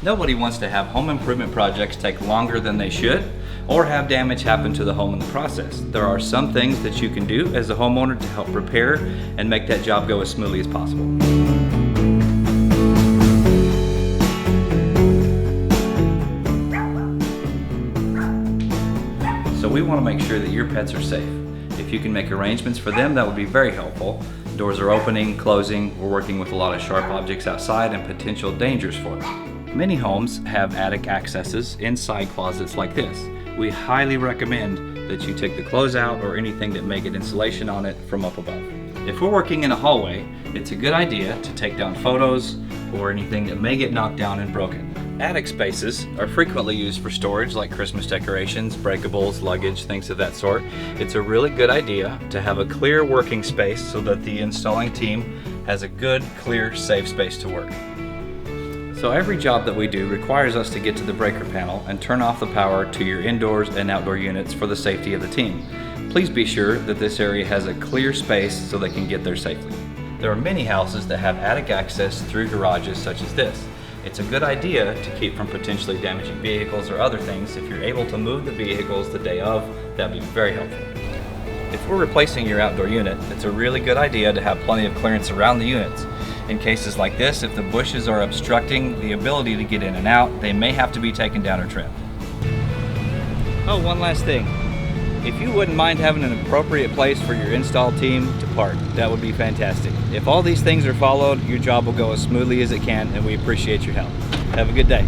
Nobody wants to have home improvement projects take longer than they should or have damage happen to the home in the process. There are some things that you can do as a homeowner to help repair and make that job go as smoothly as possible. So we want to make sure that your pets are safe. If you can make arrangements for them, that would be very helpful. Doors are opening, closing, we're working with a lot of sharp objects outside and potential dangers for them. Many homes have attic accesses inside closets like this. We highly recommend that you take the clothes out or anything that may get insulation on it from up above. If we're working in a hallway, it's a good idea to take down photos or anything that may get knocked down and broken. Attic spaces are frequently used for storage like Christmas decorations, breakables, luggage, things of that sort. It's a really good idea to have a clear working space so that the installing team has a good, clear, safe space to work. So every job that we do requires us to get to the breaker panel and turn off the power to your indoors and outdoor units for the safety of the team. Please be sure that this area has a clear space so they can get there safely. There are many houses that have attic access through garages such as this. It's a good idea to keep from potentially damaging vehicles or other things. If you're able to move the vehicles the day of, that'd be very helpful. If we're replacing your outdoor unit, it's a really good idea to have plenty of clearance around the units. In cases like this, if the bushes are obstructing the ability to get in and out, they may have to be taken down or trimmed. Oh, one last thing. If you wouldn't mind having an appropriate place for your install team to park, that would be fantastic. If all these things are followed, your job will go as smoothly as it can, and we appreciate your help. Have a good day.